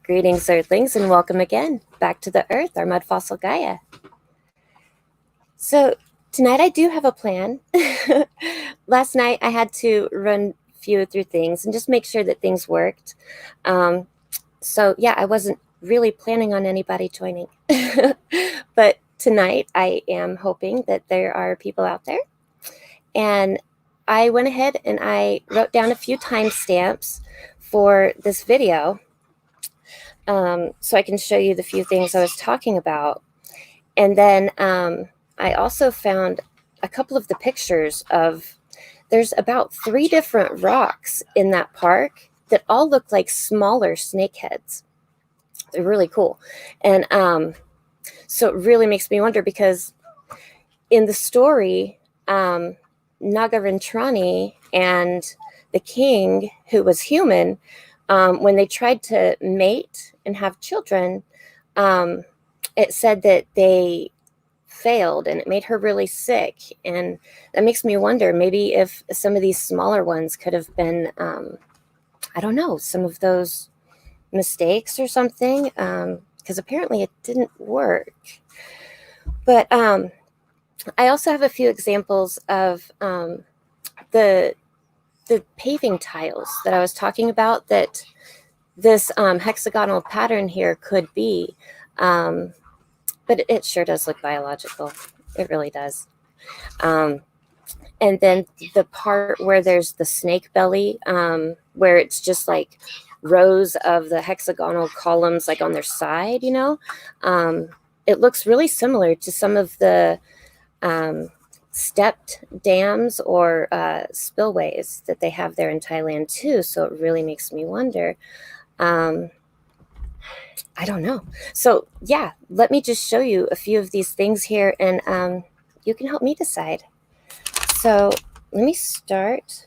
Greetings, Earthlings, and welcome again back to the Earth, our Mudfossil Gaia. So tonight I do have a plan. Last night I had to run a few through things and just make sure that things worked. So yeah, I wasn't really planning on anybody joining. But tonight I am hoping that there are people out there. And I went ahead and I wrote down a few timestamps for this video. So I can show you the few things I was talking about. And then I also found a couple of the pictures of, there's about 3 different rocks in that park that all look like smaller snake heads. They're really cool. And so it really makes me wonder, because in the story, Nagarentrani and the king, who was human, when they tried to mate and have children, it said that they failed and it made her really sick. And that makes me wonder, maybe if some of these smaller ones could have been, I don't know, some of those mistakes or something, because apparently it didn't work. But I also have a few examples of the paving tiles that I was talking about, that this hexagonal pattern here could be. But it sure does look biological. It really does. And then the part where there's the snake belly, where it's just like rows of the hexagonal columns like on their side, it looks really similar to some of the stepped dams or spillways that they have there in Thailand too. So it really makes me wonder. I don't know. So yeah, let me just show you a few of these things here, and you can help me decide. So let me start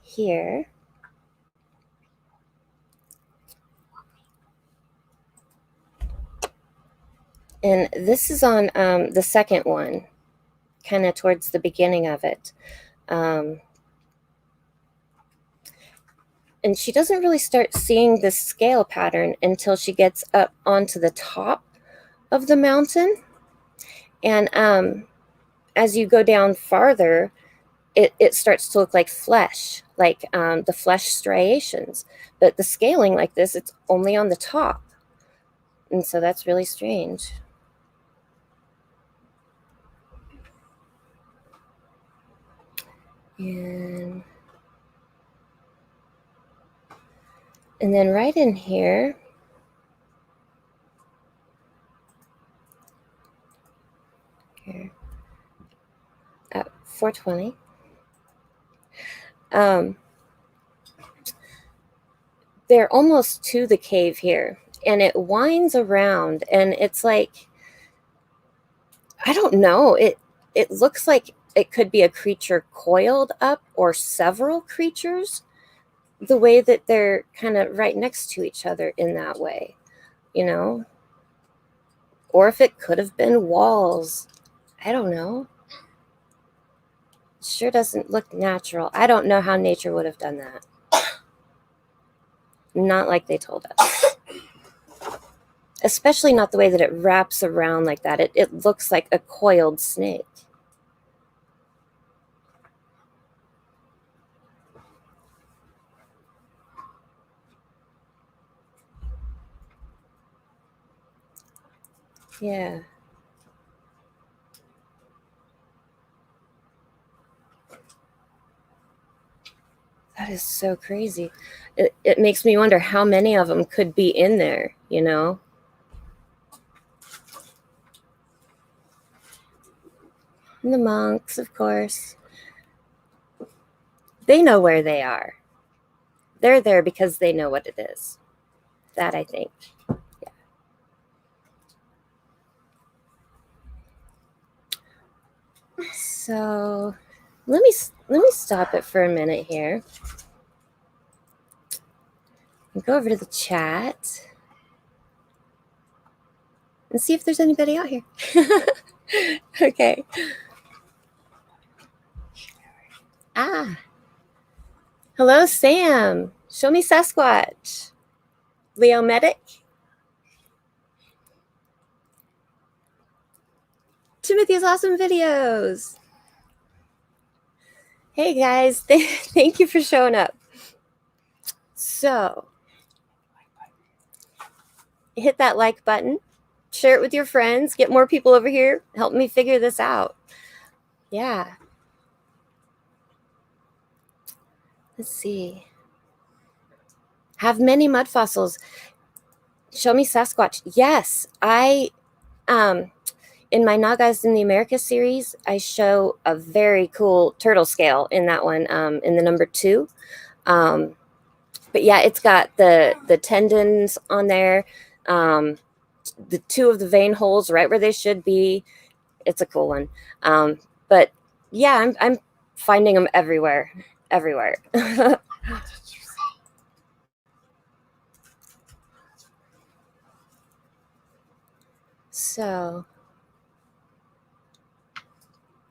here. And this is on the second one, kind of towards the beginning of it. And she doesn't really start seeing this scale pattern until she gets up onto the top of the mountain. And as you go down farther, it starts to look like flesh, like the flesh striations. But the scaling like this, it's only on the top. And so that's really strange. And then right in here, at 420, they're almost to the cave here, and it winds around, and it's like, I don't know, it looks like it could be a creature coiled up, or several creatures, the way that they're kind of right next to each other in that way, or if it could have been walls. I don't know. It sure doesn't look natural. I don't know how nature would have done that. Not like they told us. Especially not the way that it wraps around like that. It looks like a coiled snake. Yeah. That is so crazy. It makes me wonder how many of them could be in there, And the monks, of course. They know where they are. They're there because they know what it is. That, I think. Yeah. So let me stop it for a minute here. And go over to the chat and see if there's anybody out here. Okay. Hello, Sam. Show me Sasquatch. Leo Medic. Timothy's awesome videos. Hey guys, thank you for showing up. So, hit that like button, share it with your friends, get more people over here, help me figure this out. Yeah. Let's see. Have many mud fossils. Show me Sasquatch. Yes, I in my Nagas in the Americas series, I show a very cool turtle scale in that one, in the number 2. But yeah, it's got the tendons on there, the 2 of the vein holes right where they should be. It's a cool one. But yeah, I'm finding them everywhere. So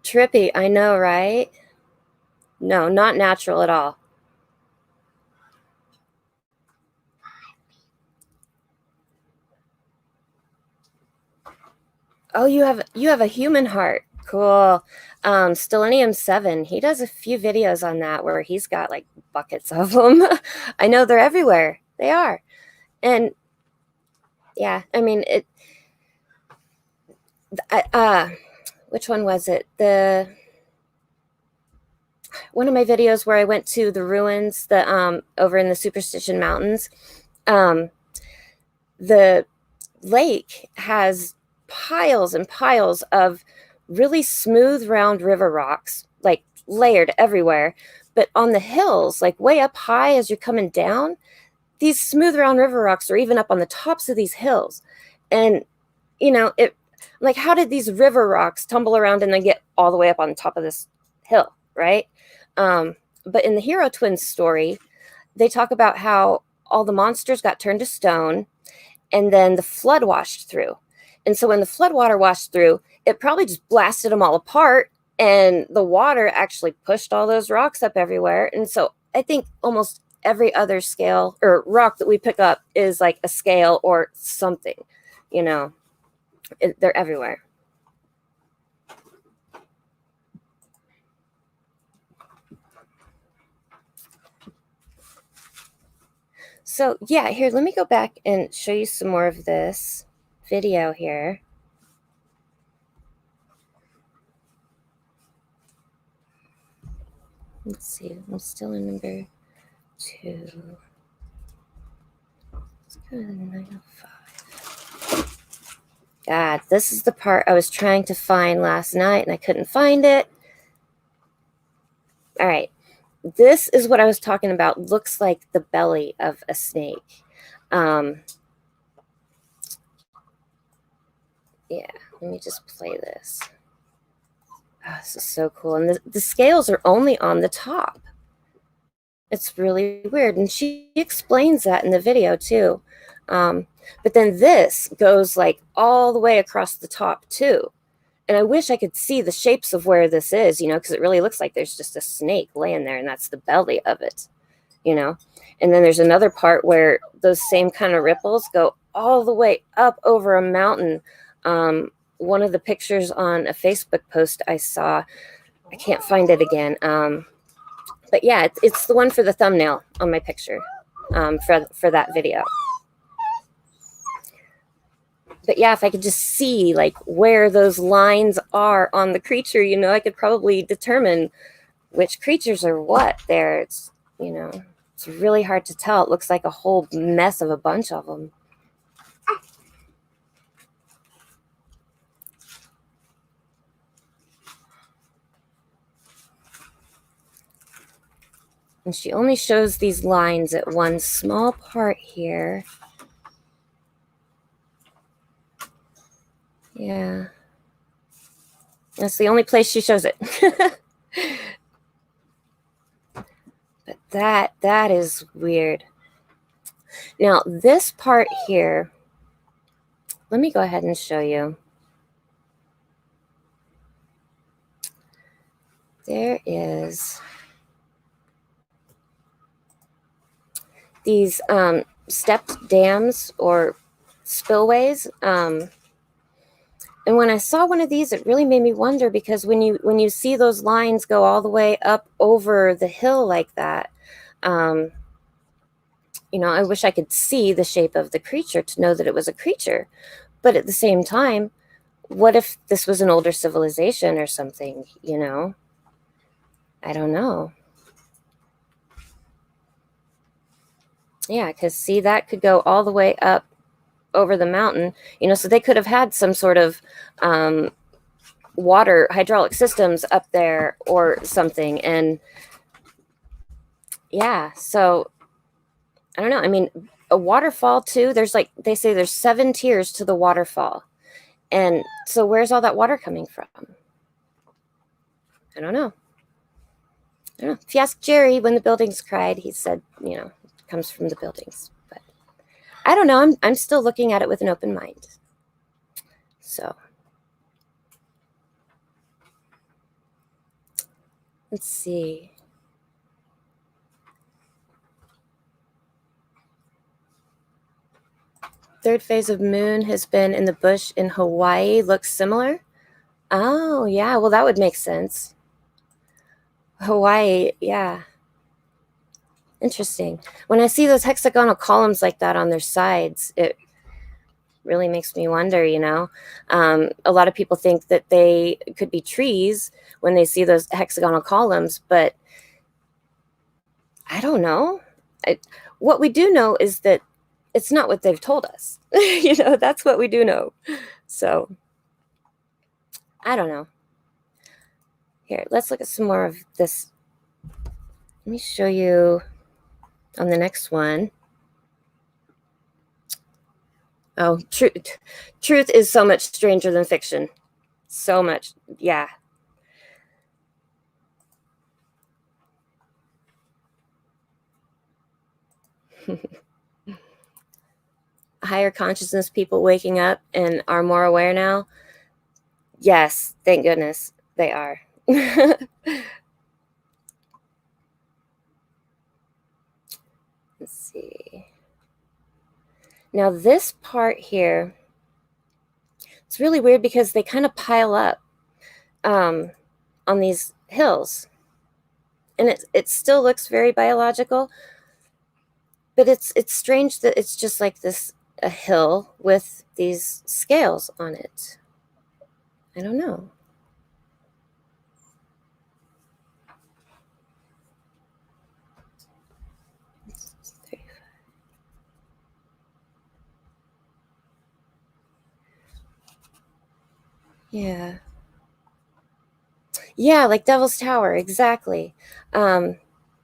trippy, I know, right? No, not natural at all. Oh, you have a human heart. Cool. Stellinium 7, he does a few videos on that where he's got like buckets of them. I know they're everywhere. They are. And yeah, I mean, which one was it? One of my videos where I went to the ruins, over in the Superstition Mountains. The lake has piles and piles of really smooth, round river rocks, like layered everywhere. But on the hills, like way up high as you're coming down, these smooth, round river rocks are even up on the tops of these hills. And, like, how did these river rocks tumble around and then get all the way up on top of this hill, right? But in the Hero Twins story, they talk about how all the monsters got turned to stone, and then the flood washed through. And so when the flood water washed through, it probably just blasted them all apart, and the water actually pushed all those rocks up everywhere. And so I think almost every other scale or rock that we pick up is like a scale or something, they're everywhere. So yeah, here, let me go back and show you some more of this video here. Let's see, I'm still in number 2. Let's go to 905. God, this is the part I was trying to find last night and I couldn't find it. All right. This is what I was talking about. Looks like the belly of a snake. Yeah, let me just play this. Oh, this is so cool. And the scales are only on the top. It's really weird. And she explains that in the video too. But then this goes like all the way across the top too. And I wish I could see the shapes of where this is, because it really looks like there's just a snake laying there, and that's the belly of it, And then there's another part where those same kind of ripples go all the way up over a mountain. One of the pictures on a Facebook post I saw, I can't find it again. But yeah, it's the one for the thumbnail on my picture, for that video. But yeah, if I could just see like where those lines are on the creature, I could probably determine which creatures are what there. It's, it's really hard to tell. It looks like a whole mess of a bunch of them. And she only shows these lines at one small part here. Yeah. That's the only place she shows it. But that is weird. Now, this part here, let me go ahead and show you. There is these stepped dams or spillways. And when I saw one of these, it really made me wonder, because when you see those lines go all the way up over the hill like that, I wish I could see the shape of the creature to know that it was a creature. But at the same time, what if this was an older civilization or something, I don't know. Yeah, because see, that could go all the way up over the mountain, so they could have had some sort of water hydraulic systems up there or something. And yeah, so I don't know. I mean, a waterfall too, there's like, they say there's 7 tiers to the waterfall. And so where's all that water coming from? I don't know. If you ask Jerry, when the buildings cried, he said, it comes from the buildings. But I don't know. I'm still looking at it with an open mind. So let's see. Third phase of moon has been in the bush in Hawaii. Looks similar. Oh, yeah. Well, that would make sense. Hawaii, yeah. Interesting. When I see those hexagonal columns like that on their sides, it really makes me wonder, A lot of people think that they could be trees when they see those hexagonal columns, but I don't know. What we do know is that it's not what they've told us. That's what we do know. So I don't know. Here, let's look at some more of this. Let me show you on the next one. Oh, truth is so much stranger than fiction. So much. Yeah. Higher consciousness people waking up and are more aware now. Yes, thank goodness they are. Let's see. Now this part here, it's really weird because they kind of pile up on these hills. And it still looks very biological, but it's strange that it's just like this, a hill with these scales on it. I don't know. Yeah. Yeah, like Devil's Tower, exactly.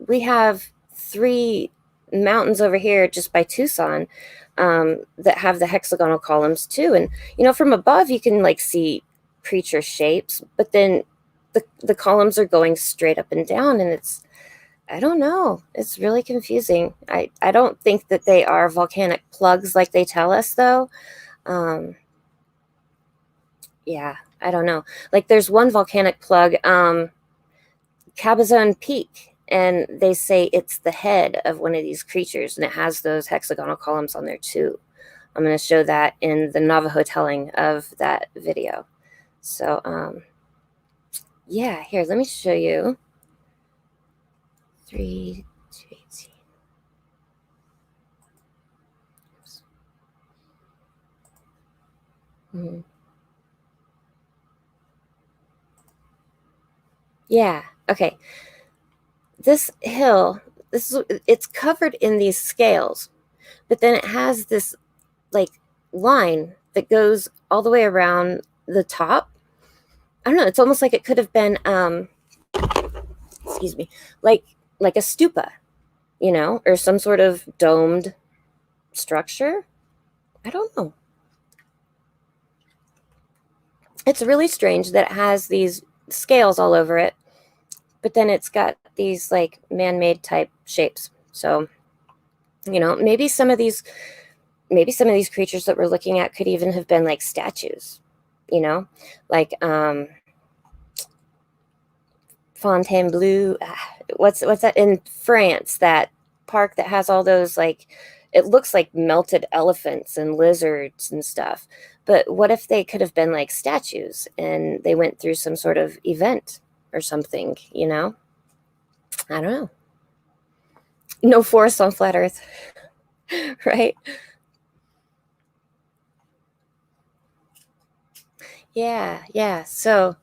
We have 3 mountains over here just by Tucson that have the hexagonal columns too. And, from above you can like see creature shapes, but then the columns are going straight up and down, and I don't know. It's really confusing. I don't think that they are volcanic plugs like they tell us, though. Yeah, I don't know. Like there's one volcanic plug, Cabazon Peak, and they say it's the head of one of these creatures, and it has those hexagonal columns on there too. I'm going to show that in the Navajo telling of that video. So, yeah, here, let me show you. 3 to 18. Mm-hmm. Yeah, okay. This hill, it's covered in these scales, but then it has this like line that goes all the way around the top. I don't know, it's almost like it could have been excuse me, like a stupa, or some sort of domed structure. I don't know. It's really strange that it has these scales all over it, but then it's got these like man-made type shapes. So, maybe some of these creatures that we're looking at could even have been like statues, like Fontainebleau. What's that in France? That park that has all those like it looks like melted elephants and lizards and stuff. But what if they could have been like statues and they went through some sort of event or something, you know? I don't know. No force on flat Earth, right? Yeah. So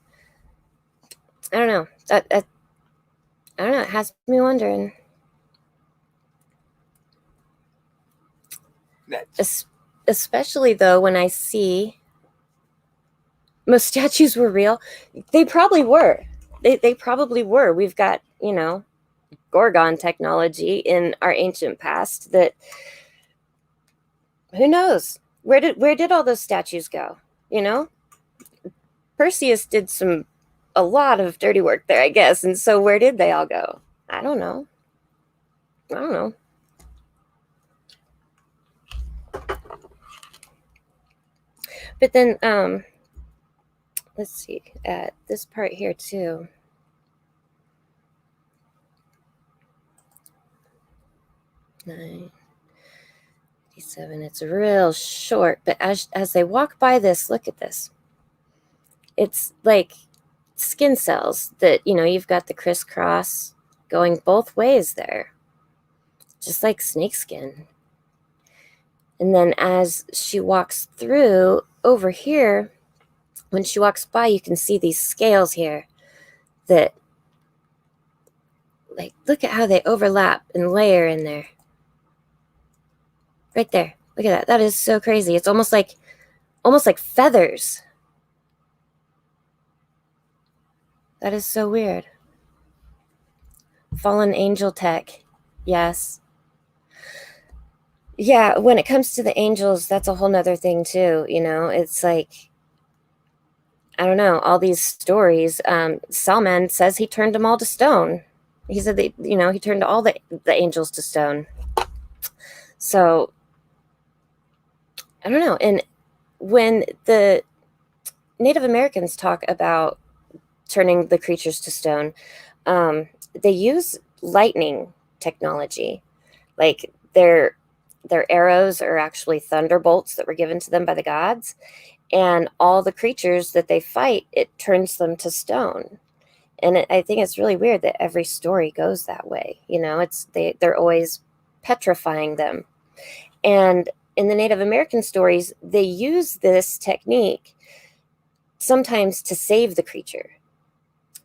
I don't know. I don't know. It has me wondering. Especially though, when I see most statues were real, they probably were. They probably were. We've got, you know, Gorgon technology in our ancient past that who knows where did all those statues go? You know, Perseus did a lot of dirty work there, I guess, and so where did they all go? I don't know. I don't know. But then, let's see, this part here too. Nine. 87. It's real short, but as they walk by this, look at this. It's like skin cells that, you know, you've got the crisscross going both ways there, just like snake skin. And then as she walks through over here, when she walks by, you can see these scales here that, like, look at how they overlap and layer in there. Right there. Look at that. That is so crazy. It's almost like feathers. That is so weird. Fallen angel tech. Yes. Yeah, when it comes to the angels, that's a whole nother thing too. You know, it's like, I don't know, all these stories. Salman says he turned them all to stone. He said that, you know, he turned all the angels to stone. So I don't know. And when the Native Americans talk about turning the creatures to stone, they use lightning technology. Like their arrows are actually thunderbolts that were given to them by the gods, and all the creatures that they fight, it turns them to stone. And I think it's really weird that every story goes that way. You know, they're always petrifying them. And in the Native American stories, they use this technique sometimes to save the creature.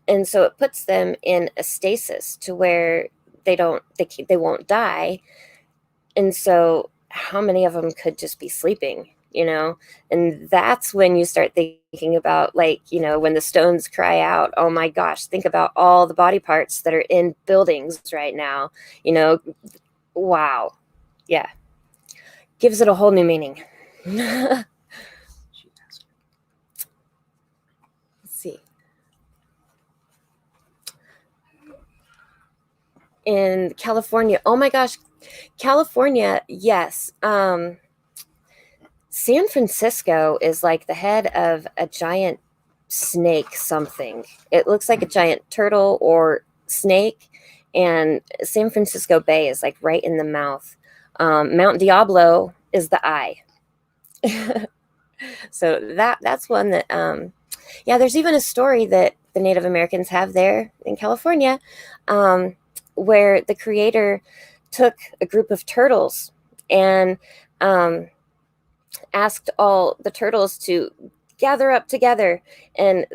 And so it puts them in a stasis to where they won't die. And so how many of them could just be sleeping, you know? And that's when you start thinking about, like, you know, when the stones cry out, oh my gosh, think about all the body parts that are in buildings right now, you know? Wow. Yeah. Gives it a whole new meaning. Let's see. In California, oh my gosh, California, yes. San Francisco is like the head of a giant snake something. It looks like a giant turtle or snake, and San Francisco Bay is like right in the mouth. Mount Diablo is the eye. So that's one that yeah, there's even a story that the Native Americans have there in California, where the creator took a group of turtles and asked all the turtles to gather up together and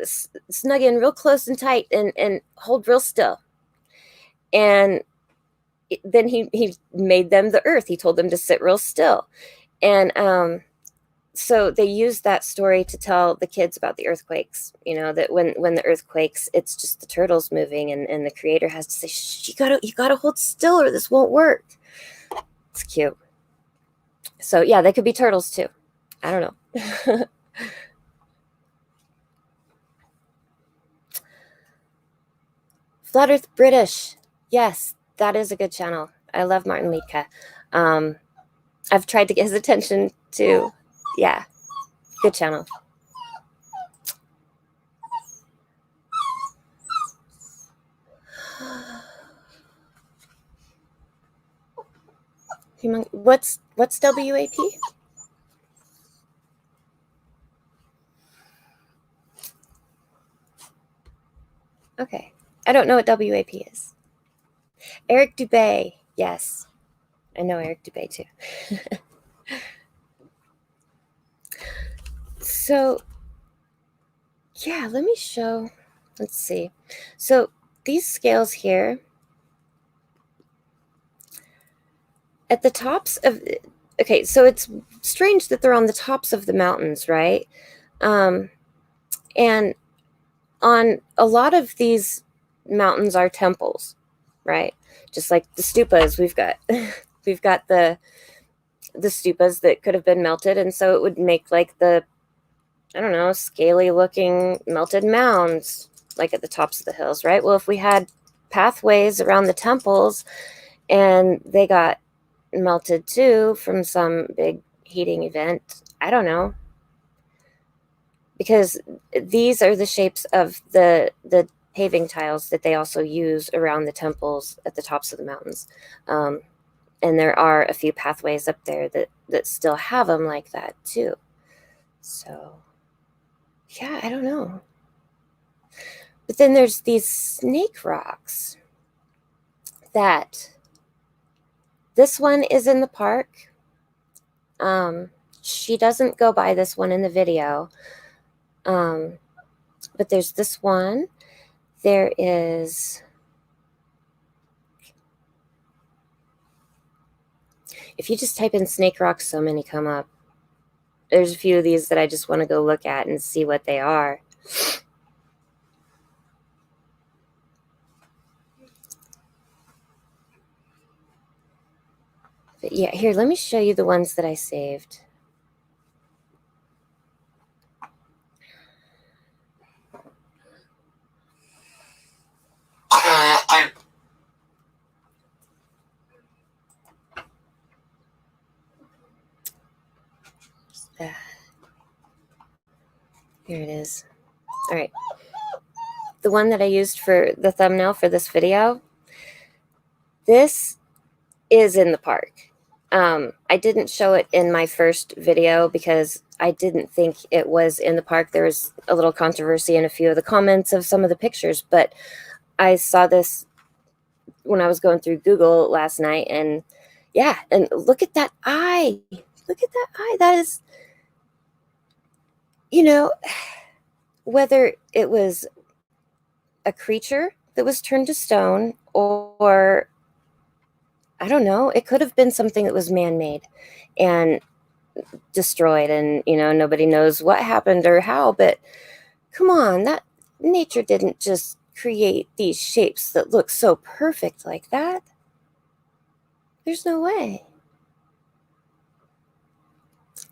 snug in real close and tight and hold real still. And then he made them the earth. He told them to sit real still. And so they used that story to tell the kids about the earthquakes, you know, that when the earth quakes, it's just the turtles moving, and the creator has to say, shh, you gotta hold still or this won't work. It's cute. So yeah, they could be turtles too. I don't know. Flat Earth British. Yes, that is a good channel. I love Martin Liedtke. I've tried to get his attention too. Yeah, good channel. What's WAP? Okay. I don't know what WAP is. Eric Dubé. Yes. I know Eric Dubé too. So, yeah, let me show. Let's see. So, these scales here, at the tops of, okay, so it's strange that they're on the tops of the mountains, right? And on a lot of these mountains are temples, right? Just like the stupas we've got. We've got the stupas that could have been melted, and so it would make like the, I don't know, scaly looking melted mounds like at the tops of the hills, right? Well, if we had pathways around the temples and they got melted too from some big heating event, I don't know, because these are the shapes of the paving tiles that they also use around the temples at the tops of the mountains. And there are a few pathways up there that still have them like that too. So, yeah, I don't know. But then there's these snake rocks that, this one is in the park. She doesn't go by this one in the video. But there's this one. There is, if you just type in snake rocks, so many come up. There's a few of these that I just want to go look at and see what they are. But yeah, here, let me show you the ones that I saved. Here it is. All right. The one that I used for the thumbnail for this video, this is in the park. I didn't show it in my first video because I didn't think it was in the park. There was a little controversy in a few of the comments of some of the pictures, but I saw this when I was going through Google last night, and yeah, and look at that eye. Look at that eye. That is, you know, whether it was a creature that was turned to stone, or I don't know, it could have been something that was man-made and destroyed, and nobody knows what happened or how, but come on, that nature didn't just create these shapes that look so perfect like that. There's no way.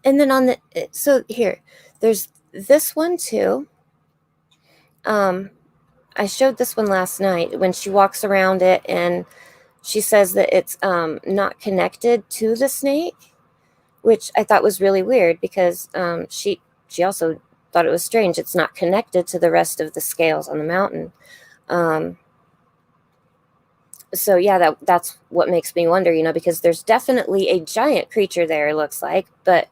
And then on the, so here, there's this one too. I showed this one last night when she walks around it and she says that it's not connected to the snake, which I thought was really weird because she also thought it was strange. It's not connected to the rest of the scales on the mountain. So yeah, that's what makes me wonder, because there's definitely a giant creature there, it looks like, but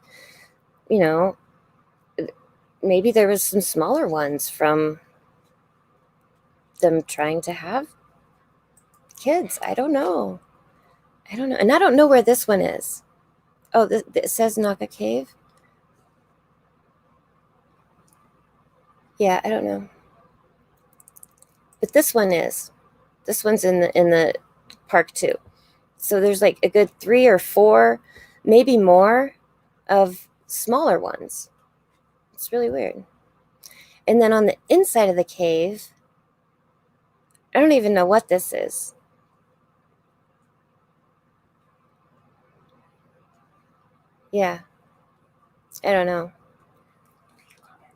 maybe there was some smaller ones from them trying to have kids. I don't know. And I don't know where this one is. Oh, it says Naka Cave. Yeah, I don't know. But this one is. This one's in the park too. So there's like a good 3 or 4, maybe more, of smaller ones. It's really weird. And then on the inside of the cave, I don't even know what this is. Yeah. I don't know.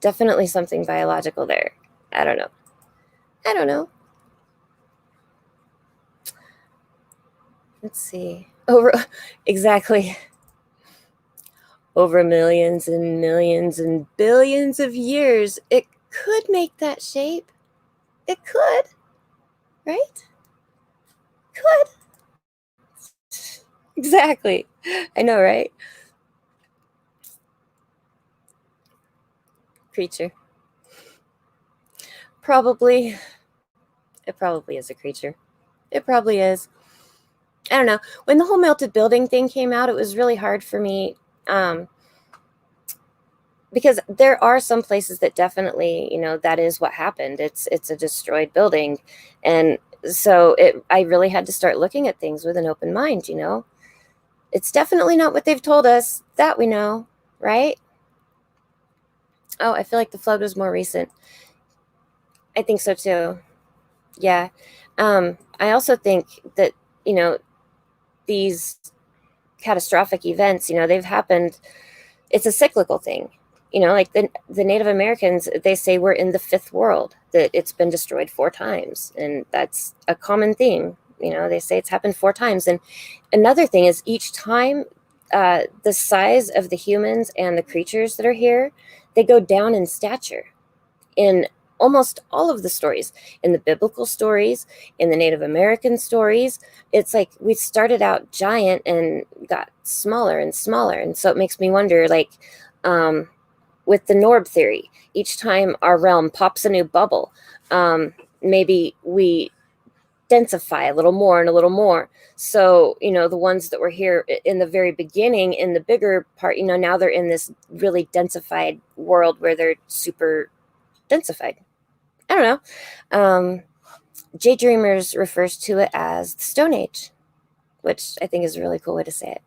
Definitely something biological there. I don't know. Let's see. Exactly. Over millions and millions and billions of years, it could make that shape. It could, right? Could. Exactly. I know, right? Creature. Probably. It probably is a creature. It probably is. I don't know. When the whole melted building thing came out, it was really hard for me, because there are some places that definitely, that is what happened. It's a destroyed building, and so I really had to start looking at things with an open mind. It's definitely not what they've told us, that we know, right? Oh, I feel like the flood was more recent. I think so too. Yeah. I also think that, these catastrophic events, they've happened. It's a cyclical thing. Like the Native Americans, they say we're in the fifth world, that it's been destroyed 4 times. And that's a common theme. They say it's happened 4 times. And another thing is, each time, the size of the humans and the creatures that are here, they go down in stature. In almost all of the stories, in the biblical stories, in the Native American stories, it's like we started out giant and got smaller and smaller. And so it makes me wonder, like, with the Norb theory, each time our realm pops a new bubble, maybe we densify a little more and a little more. So, the ones that were here in the very beginning, in the bigger part, now they're in this really densified world where they're super densified. I don't know. Jay Dreamers refers to it as the Stone Age, which I think is a really cool way to say it.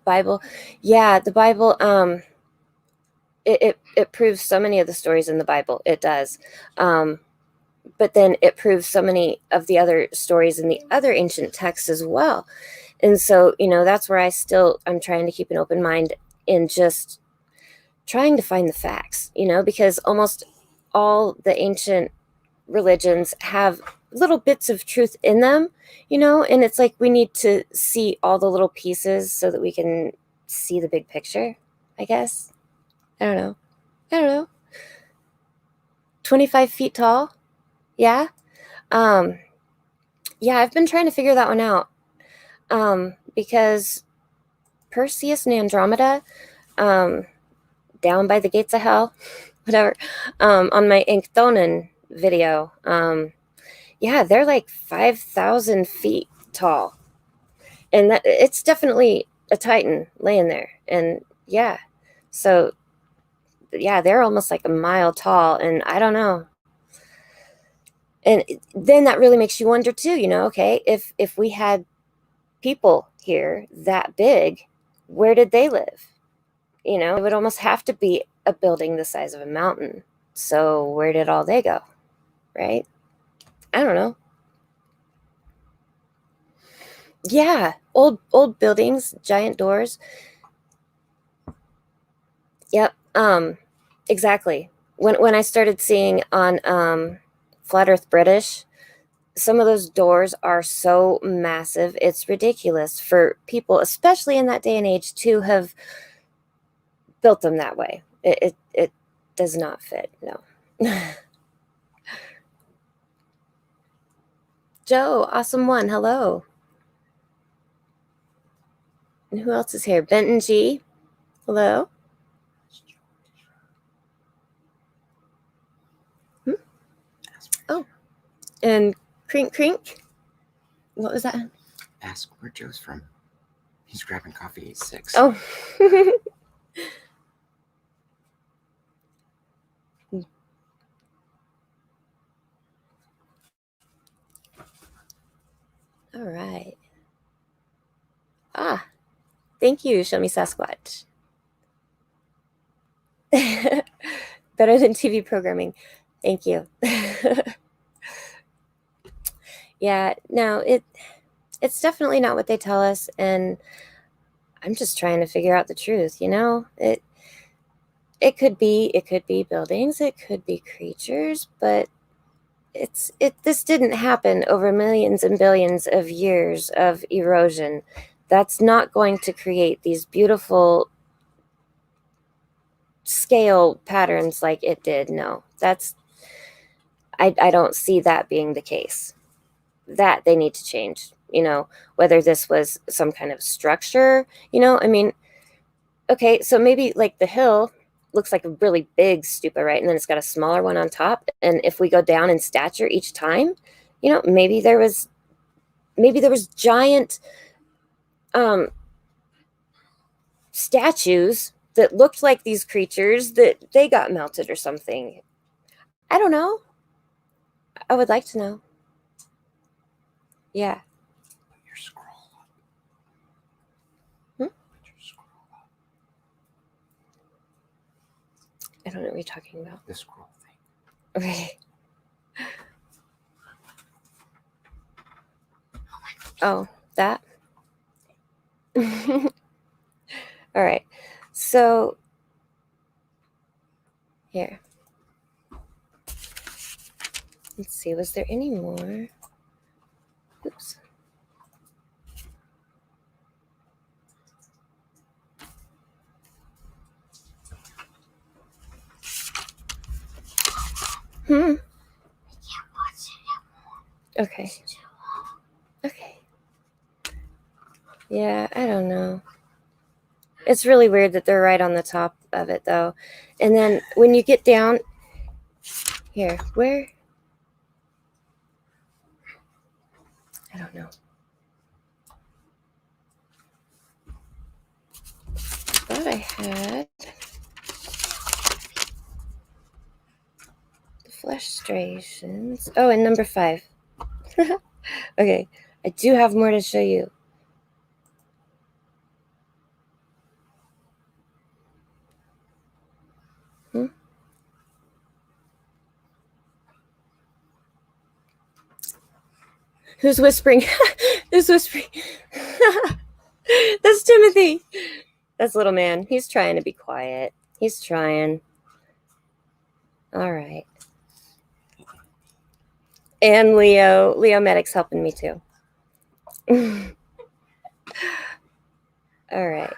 Bible. Yeah, the Bible, it proves so many of the stories in the Bible. It does. But then it proves so many of the other stories in the other ancient texts as well. And so, that's where I'm trying to keep an open mind in just trying to find the facts, because almost all the ancient religions have little bits of truth in them, and it's like we need to see all the little pieces so that we can see the big picture, I guess. I don't know. 25 feet tall. Yeah. Um, yeah, I've been trying to figure that one out. Because Perseus and Andromeda, down by the gates of hell, whatever, on my Inktonen video, yeah, they're like 5,000 feet tall. And that it's definitely a Titan laying there. And yeah, so yeah, they're almost like a mile tall. And I don't know. And then that really makes you wonder too, okay, if we had people here that big, where did they live? It would almost have to be a building the size of a mountain. So where did all they go? Right? I don't know. Yeah, old buildings, giant doors. Yep. Exactly. When I started seeing on Flat Earth British, some of those doors are so massive, it's ridiculous for people, especially in that day and age, to have built them that way. It does not fit. No. Joe, awesome one. Hello. And who else is here? Benton G. Hello. Hmm? Oh, and Crink Crink. What was that? Ask where Joe's from. He's grabbing coffee at 6. Oh. All right. Ah, thank you, Show Me Sasquatch. Better than TV programming. Thank you. Yeah, no, it's definitely not what they tell us, and I'm just trying to figure out the truth, It could be buildings, it could be creatures, but this didn't happen over millions and billions of years of erosion. That's not going to create these beautiful scale patterns like it did. No, I don't see that being the case. That they need to change, whether this was some kind of structure, I mean, okay, so maybe like the hill looks like a really big stupa, right? And then it's got a smaller one on top. And if we go down in stature each time, maybe there was giant statues that looked like these creatures that they got melted or something. I don't know. I would like to know. Yeah. Put your scroll up. Hmm? Put your scroll up. I don't know what you're talking about. The scroll thing. Okay. Oh, that? All right. So, here. Let's see. Was there any more? Oops. Hmm. Okay. Okay. Yeah, I don't know. It's really weird that they're right on the top of it, though. And then when you get down here, where? I don't know. I thought I had the flesh striations. Oh, and number 5. Okay, I do have more to show you. Who's whispering? Who's whispering? That's Timothy. That's little man. He's trying to be quiet. He's trying. All right. And Leo Medic's helping me too. All right.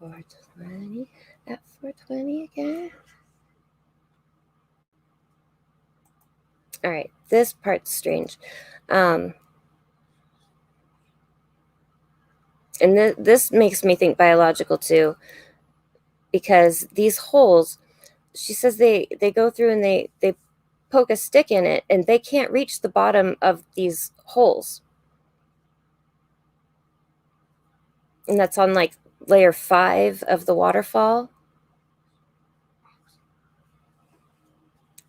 420. At 420 again. All right. This part's strange. And this makes me think biological too, because these holes, she says they go through and they poke a stick in it and they can't reach the bottom of these holes. And that's on like layer 5 of the waterfall.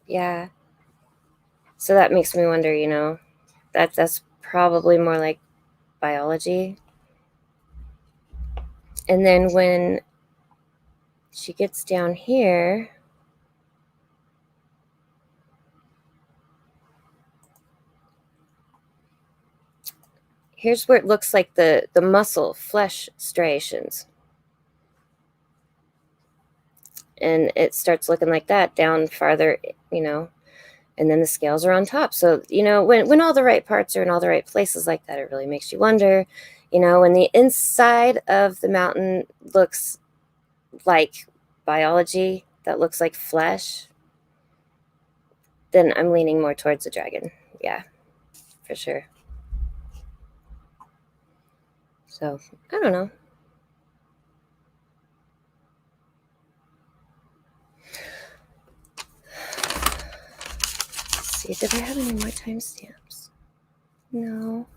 Yeah. So that makes me wonder, that's probably more like biology. And then when she gets down here, here's where it looks like the muscle flesh striations. And it starts looking like that down farther, and then the scales are on top. So, when all the right parts are in all the right places like that, it really makes you wonder, when the inside of the mountain looks like biology, that looks like flesh, then I'm leaning more towards the dragon. Yeah, for sure. So, I don't know. Let's see, did I have any more timestamps? No.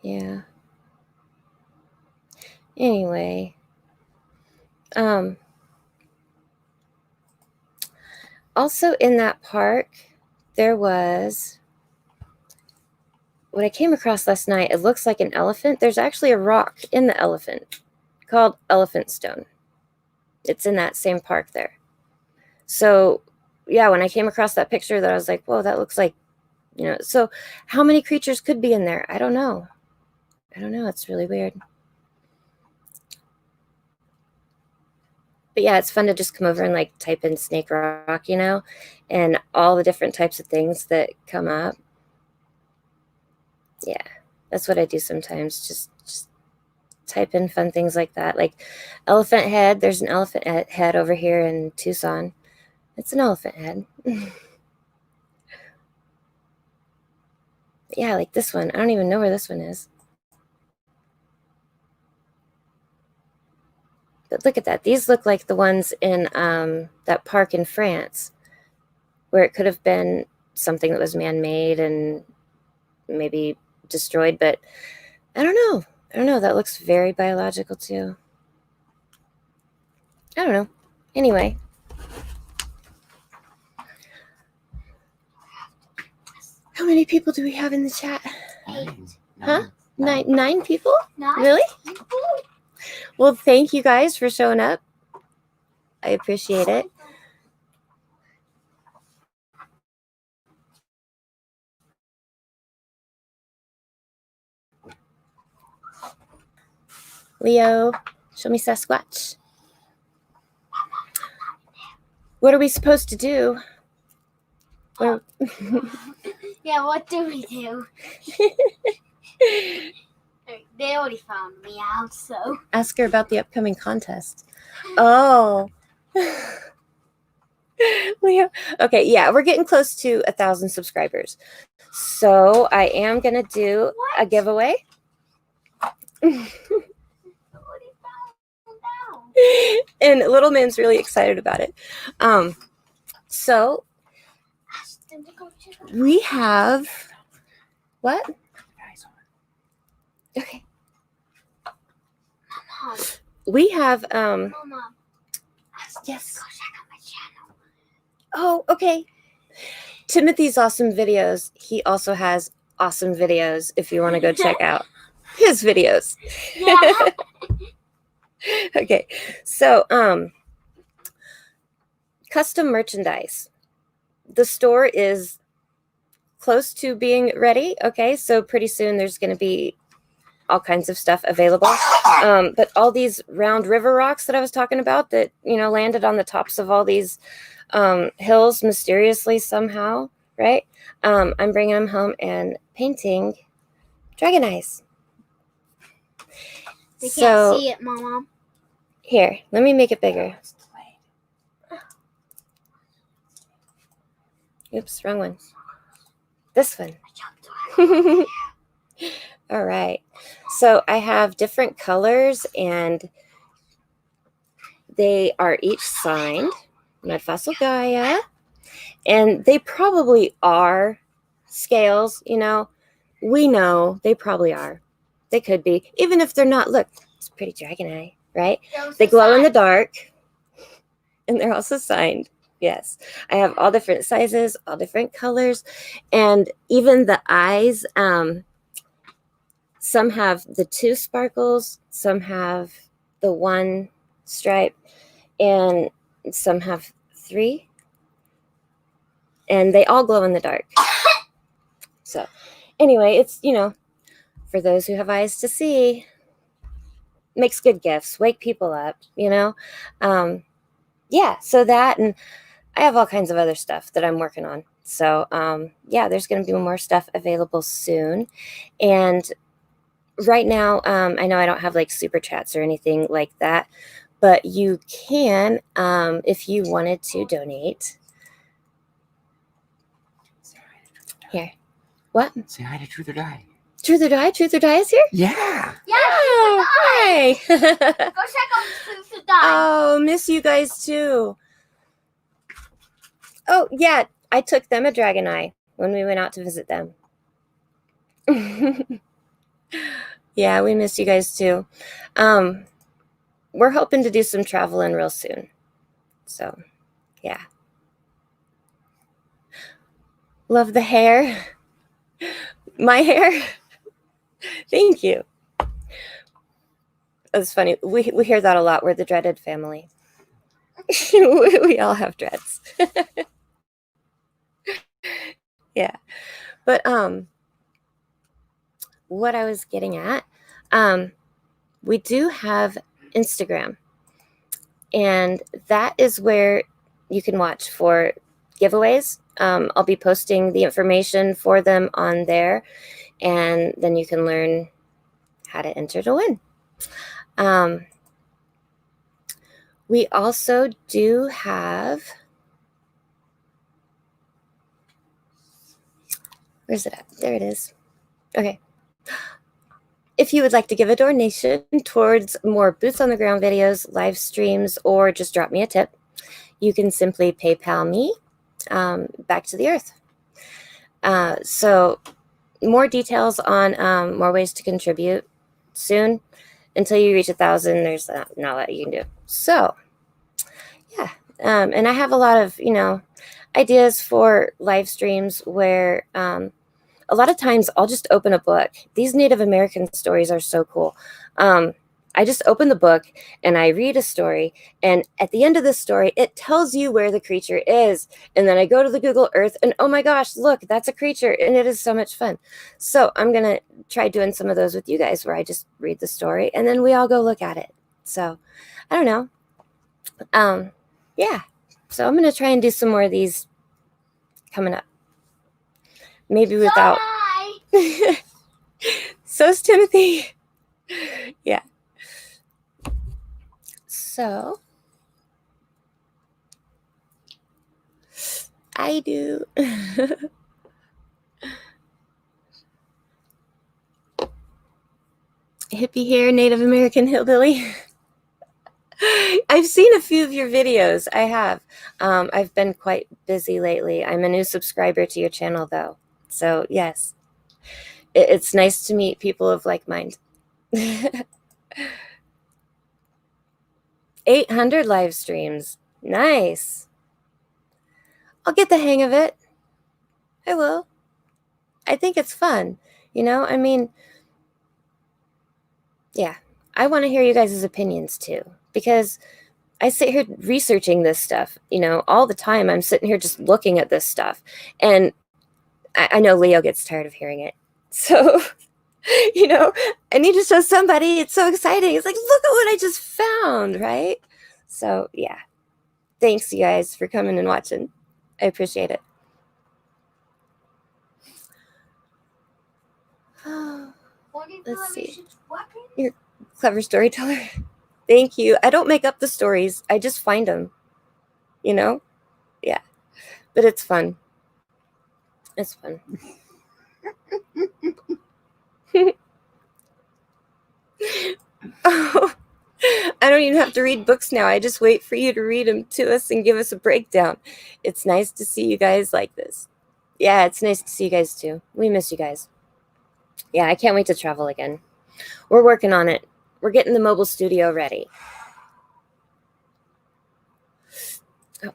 Yeah. Anyway, also in that park, there was what I came across last night. It looks like an elephant. There's actually a rock in the elephant called elephant stone. It's in that same park there. So, yeah, when I came across that picture, that I was like, whoa, that looks like, so how many creatures could be in there? I don't know. It's really weird. But yeah, it's fun to just come over and like type in snake rock, and all the different types of things that come up. Yeah. That's what I do sometimes. Just type in fun things like that. Like elephant head. There's an elephant head over here in Tucson. It's an elephant head. Yeah, like this one. I don't even know where this one is. But look at that. These look like the ones in that park in France, where it could have been something that was man-made and maybe destroyed, but I don't know. I don't know. That looks very biological too. I don't know. Anyway. How many people do we have in the chat? 8. Huh? 9. 9 people? 9 Really? people? Well, thank you guys for showing up. I appreciate it. Leo, show me Sasquatch. What are we supposed to do? What Yeah, what do we do? They already found me out, so. Ask her about the upcoming contest. Oh. Leo. Okay, yeah, we're getting close to 1,000 subscribers. So I am going to do a giveaway. And Little Man's really excited about it. So we have what? Okay. Mom, We have Mama, yes. go check out my channel. Oh, okay. Timothy's awesome videos. He also has awesome videos if you want to go check out his videos. Yeah. Okay. So, custom merchandise. The store is close to being ready. Okay. So pretty soon there's going to be all kinds of stuff available. But all these round river rocks that I was talking about that, landed on the tops of all these hills mysteriously somehow, right? I'm bringing them home and painting dragon eyes. They can't see it, Mama. Here, let me make it bigger. Oops, wrong one. This one. All right. So I have different colors and they are each signed Mudfossil Gaia. And they probably are scales, We know they probably are. They could be. Even if they're not, look, it's a pretty dragon eye, right? They glow in the dark. And they're also signed. Yes. I have all different sizes, all different colors. And even the eyes, some have the 2 sparkles, some have the 1 stripe, and some have 3. And they all glow in the dark. So anyway, it's, for those who have eyes to see, makes good gifts, wake people up, Yeah, so that, and I have all kinds of other stuff that I'm working on. So, yeah, there's going to be more stuff available soon. And right now, I know I don't have like super chats or anything like that, but you can, if you wanted to donate. Here. What? Say hi to Truth or Die. Truth or Die? Truth or Die is here? Yeah. Yeah, Oh, hi. Go check out Truth or Die. Oh, miss you guys too. Oh, yeah, I took them a dragon eye when we went out to visit them. Yeah, we miss you guys too. We're hoping to do some traveling real soon. So, yeah. Love the hair. My hair. Thank you. It's funny. We hear that a lot. We're the dreaded family. We all have dreads. Yeah. But what I was getting at, we do have Instagram. And that is where you can watch for giveaways. I'll be posting the information for them on there. and then you can learn how to enter to win. We also do have, where's it at? There it is. Okay. If you would like to give a donation towards more boots on the ground videos, live streams, or just drop me a tip, you can simply PayPal me back to the earth. So more details on more ways to contribute soon. Until you reach 1,000, there's not a lot you can do. So yeah, and I have a lot of, ideas for live streams where a lot of times I'll just open a book. These Native American stories are so cool. I just open the book and I read a story, and at the end of the story, it tells you where the creature is. And then I go to the Google Earth and, oh my gosh, look, that's a creature. And it is so much fun. So I'm going to try doing some of those with you guys where I just read the story and then we all go look at it. So I don't know. Yeah. So I'm going to try and do some more of these coming up. Maybe without. So's Timothy. Yeah. So I do. Hippie hair, Native American hillbilly. I've seen a few of your videos. I have. I've been quite busy lately. I'm a new subscriber to your channel, though. So, yes. It's nice to meet people of like mind. 800 live streams. Nice. I'll get the hang of it. I will. I think it's fun. I mean, yeah. I want to hear you guys' opinions too, because I sit here researching this stuff, all the time. I'm sitting here just looking at this stuff. And I know Leo gets tired of hearing it. So, I need to show somebody. It's so exciting. It's like, look at what I just found, right? So, yeah. Thanks, you guys, for coming and watching. I appreciate it. Let's see. You're a clever storyteller. Thank you. I don't make up the stories. I just find them. Yeah. But it's fun. It's fun. Oh, I don't even have to read books now. I just wait for you to read them to us and give us a breakdown. It's nice to see you guys like this. Yeah, it's nice to see you guys too. We miss you guys. Yeah, I can't wait to travel again. We're working on it. We're getting the mobile studio ready. Oh,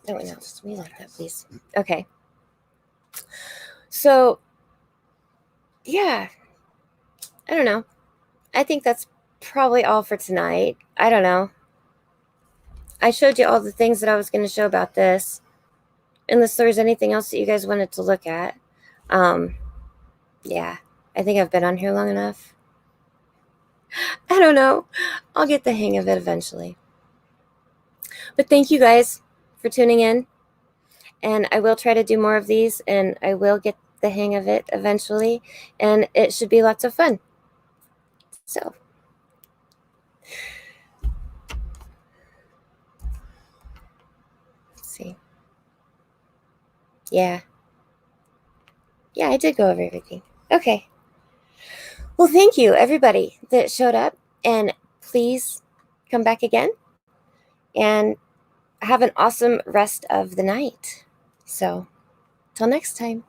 no one else. We like that, please. Okay. So, yeah. I don't know. I think that's probably all for tonight. I don't know. I showed you all the things that I was going to show about this. Unless there's anything else that you guys wanted to look at. Yeah. I think I've been on here long enough. I don't know. I'll get the hang of it eventually. But thank you guys for tuning in. And I will try to do more of these, and I will get the hang of it eventually. And it should be lots of fun. So. Let's see. Yeah. Yeah, I did go over everything. Okay. Well, thank you, everybody that showed up. And please come back again. And have an awesome rest of the night. So, till next time.